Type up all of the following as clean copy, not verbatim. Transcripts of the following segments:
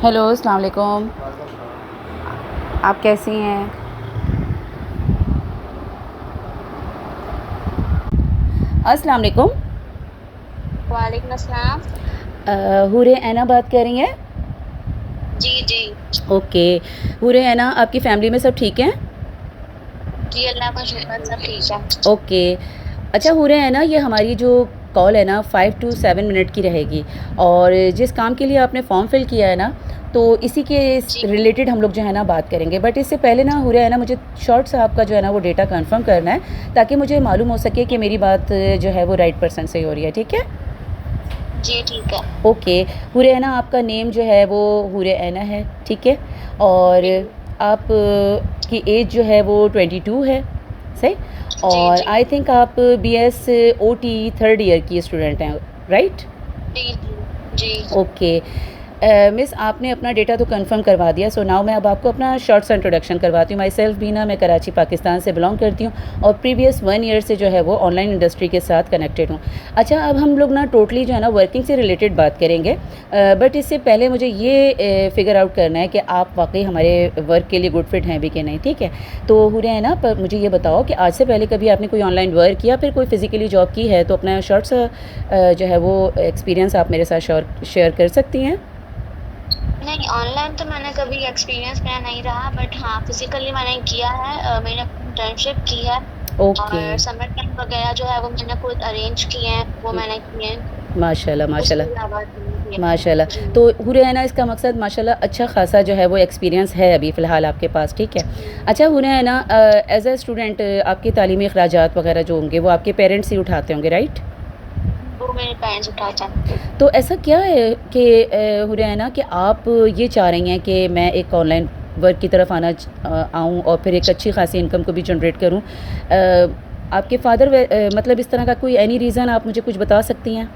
Hello, अस्सलाम वालेकुम। आप कैसी हैं? अस्सलाम वालेकुम। वालेकुम अस्सलाम। हूरे ऐना बात कर रही हैं? जी जी। ओके। हूरे ऐना, आपकी फ़ैमिली में सब ठीक हैं? जी अल्लाह का शुक्र सब ठीक है। ओके। अच्छा हूरे ऐना, ये हमारी जो कॉल है ना 5 टू 7 मिनट की रहेगी, और जिस काम के लिए आपने फ़ॉर्म फिल किया है ना, तो इसी के जी रिलेटेड हम लोग जो है ना बात करेंगे। बट इससे पहले ना हूरे ऐना, मुझे शॉर्ट सा आपका जो है ना वो डेटा कंफर्म करना है, ताकि मुझे मालूम हो सके कि मेरी बात जो है वो राइट पर्सन से हो रही है। ठीक है? जी ठीक है। ओके। हुरे ऐना, आपका नेम जो है वो हुरे ऐना है, ठीक है? और जी आप की एज जो है वो 22 है, सही? जी और जी आई थिंक आप बीएस ओटी थर्ड ईयर की स्टूडेंट हैं, राइट? जी जी जी। ओके। मिस, आपने अपना डेटा तो कंफर्म करवा दिया, सो नाउ मैं अब आपको अपना शॉर्ट सा इंट्रोडक्शन करवाती हूँ। माई सेल्फ बीना, मैं कराची पाकिस्तान से बिलोंग करती हूँ, और प्रीवियस 1 ईयर से जो है वो ऑनलाइन इंडस्ट्री के साथ कनेक्टेड हूँ। अच्छा, अब हम लोग ना टोटली जो है ना वर्किंग से रिलेटेड बात करेंगे, बट इससे पहले मुझे ये फिगर आउट करना है कि आप वाकई हमारे वर्क के लिए गुड फिट हैं भी कि नहीं, ठीक है? तो हुरे है ना, पर मुझे ये बताओ कि आज से पहले कभी आपने कोई ऑनलाइन वर्क या फिर कोई फ़िज़िकली जॉब की है, तो अपना शॉर्ट सा जो है वो एक्सपीरियंस आप मेरे साथ शेयर कर सकती हैं? नहीं, ऑनलाइन तो मैंने कभी एक्सपीरियंस मेरा नहीं रहा, बट हाँ फिजिकली मैंने किया है। मैंने इंटर्नशिप की है ओके। और समर कैंप वगैरह जो है वो मैंने खुद अरेंज किए हैं, वो मैंने किए हैं। माशाल्लाह, उसके माशाल्लाह। अलावा नहीं किए हैं। माशाल्लाह। जी तो हुरे है ना, इसका मकसद माशाल्लाह अच्छा खासा जो है वो एक्सपीरियंस है अभी फ़िलहाल आपके पास, ठीक है? जी। अच्छा हुरे है ना, एज़ अ स्टूडेंट आपके तालीमी अखराजात वगैरह जो होंगे वो आपके पेरेंट्स ही उठाते होंगे, राइट? वो मेरे पेरेंट्स उठाते हैं। तो ऐसा क्या है कि हुरे है ना, कि आप ये चाह रही हैं कि मैं एक ऑनलाइन वर्क की तरफ आऊँ और फिर एक अच्छी खासी इनकम को भी जनरेट करूँ? आपके फ़ादर मतलब इस तरह का कोई एनी रीज़न आप मुझे कुछ बता सकती हैं?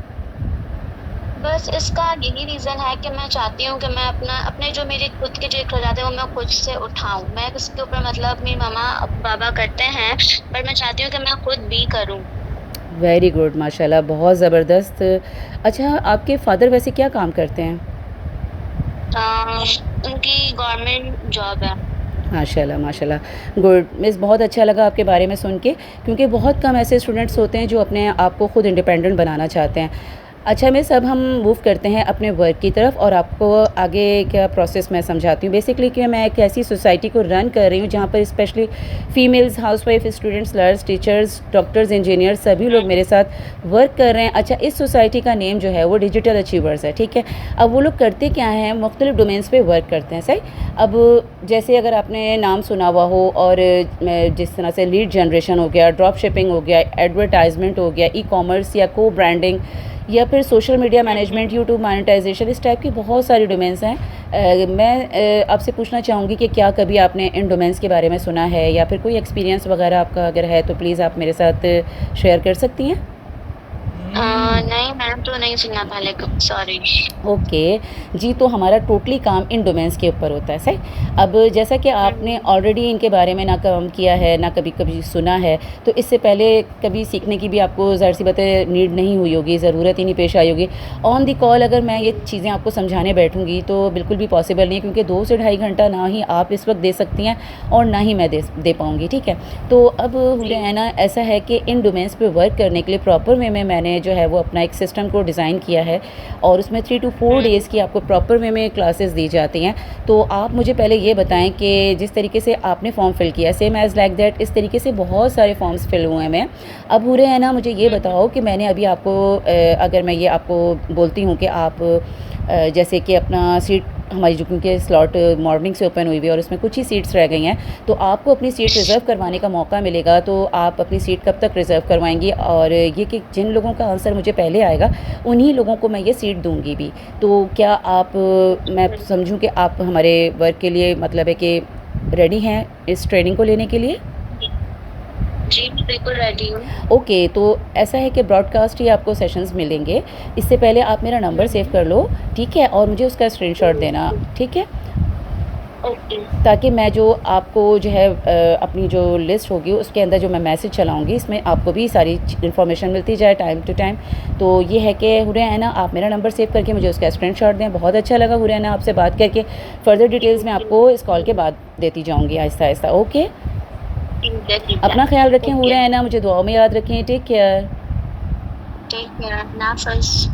बस इसका यही रीज़न है कि मैं चाहती हूँ कि मैं अपने जो मेरे खुद के जो अखराजात हैं वो मैं खुद से उठाऊँ। मैं किसी के ऊपर मतलब मेरी मम्मा-पापा करते हैं, पर मैं चाहती हूँ कि मैं खुद भी करूँ। वेरी गुड, माशाल्लाह, बहुत ज़बरदस्त। अच्छा, आपके फ़ादर वैसे क्या काम करते हैं? अ, उनकी गवर्नमेंट जॉब है। माशाल्लाह, माशाल्लाह, गुड। मिस, बहुत अच्छा लगा आपके बारे में सुन के, क्योंकि बहुत कम ऐसे स्टूडेंट्स होते हैं जो अपने आप को खुद इंडिपेंडेंट बनाना चाहते हैं। अच्छा मिस, अब हम मूव करते हैं अपने वर्क की तरफ, और आपको आगे क्या प्रोसेस मैं समझाती हूँ। बेसिकली कि मैं एक ऐसी सोसाइटी को रन कर रही हूँ जहाँ पर specially females, housewife, students, nurse, teachers, doctors, engineers सभी लोग हुँ, मेरे साथ वर्क कर रहे हैं। अच्छा, इस सोसाइटी का नेम जो है वो डिजिटल अचीवर्स है, ठीक है? अब वो लोग करते क्या हैं, मुख्तलिफ़ डोमेन्स पे वर्क करते हैं, सही? अब जैसे अगर आपने नाम सुना हुआ हो, और जिस तरह से लीड जनरेशन हो गया, ड्रॉप शिपिंग हो गया, एडवर्टाइजमेंट हो गया, ई कॉमर्स या को ब्रांडिंग, या फिर सोशल मीडिया हुँ, मैनेजमेंट, हुँ। यूट्यूब मोनेटाइजेशन, इस टाइप की बहुत सारी डोमेन्स हैं। मैं आपसे पूछना चाहूँगी कि क्या कभी आपने इन डोमेन्स के बारे में सुना है, या फिर कोई एक्सपीरियंस वगैरह आपका अगर है तो प्लीज़ आप मेरे साथ शेयर कर सकती हैं? नहीं मैम, तो नहीं सुना पहले क सॉरी। ओके। जी, तो हमारा टोटली काम इन डोमेन्स के ऊपर होता है, सही? अब जैसा कि आपने हुँ, ऑलरेडी इनके बारे में ना काम किया है, ना कभी-कभी सुना है, तो इससे पहले कभी सीखने की भी आपको ज़ाहिर-सी बात है नीड नहीं हुई होगी, ज़रूरत ही नहीं पेश आई होगी। ऑन द कॉल अगर मैं ये हुँ, चीज़ें आपको समझाने बैठूँगी तो बिल्कुल भी पॉसिबल नहीं है, क्योंकि 2 से ढाई घंटा ना ही आप इस वक़्त दे सकती हैं, और ना ही मैं दे पाऊँगी, ठीक है? तो अब जी। हुआ है ना, ऐसा है कि इन डोमेन्स पे वर्क करने के लिए प्रॉपर वे में मैंने जो है वो अपना एक सिस्टम को डिज़ाइन किया है, और उसमें 3 टू 4 हुँ, डेज़ की आपको प्रॉपर वे में क्लासेस दी जाती हैं। तो आप मुझे पहले ये बताएँ कि जिस तरीके से आपने फॉर्म फिल किया, सेम एज़ लाइक दैट इस तरीके से बहुत सारे फॉर्म्स फिल हुए हैं में। अब हो रहे हैं ना, मुझे ये हुँ, बताओ कि मैंने अभी आपको अगर मैं ये आपको बोलती हूँ कि आप जैसे कि अपना सीट, हमारी जो क्योंकि स्लॉट मॉर्निंग से ओपन हुई हुई है और उसमें कुछ ही सीट्स रह गई हैं, तो आपको अपनी सीट रिज़र्व करवाने का मौका मिलेगा। तो आप अपनी सीट कब तक रिज़र्व करवाएँगी? और ये कि जिन लोगों का आंसर मुझे पहले आएगा, उन्हीं लोगों को मैं ये सीट दूँगी भी। तो क्या आप मैं हुँ। समझूँ कि आप हमारे वर्क के लिए, मतलब है कि रेडी हैं इस ट्रेनिंग को लेने के लिए? जी, जी, मैं बिल्कुल रेडी हूँ। ओके, तो ऐसा है कि ब्रॉडकास्ट ही आपको सेशंस मिलेंगे। इससे पहले आप मेरा हुँ, नंबर सेव हुँ। कर लो, ठीक है? और मुझे उसका स्क्रीनशॉट देना, ठीक है? ओके। ताकि मैं जो आपको जो है अपनी जो लिस्ट होगी उसके अंदर जो मैं मैसेज चलाऊँगी इसमें आपको भी सारी इन्फॉर्मेशन मिलती जाए टाइम टू टाइम। तो ये है कि हुरैना आप मेरा नंबर सेव करके मुझे उसका स्क्रीनशॉट दें। बहुत अच्छा लगा हुरैना आपसे बात करके। फ़र्दर डिटेल्स मैं आपको इस कॉल के बाद देती जाऊँगी आहिस्ता-आहिस्ता। ओके? ठीक है। अपना ख़्याल रखें ओके, हुरैना, मुझे दुआओं में याद रखें। Take care. टेक केयर, अल्लाह हाफ़िज़।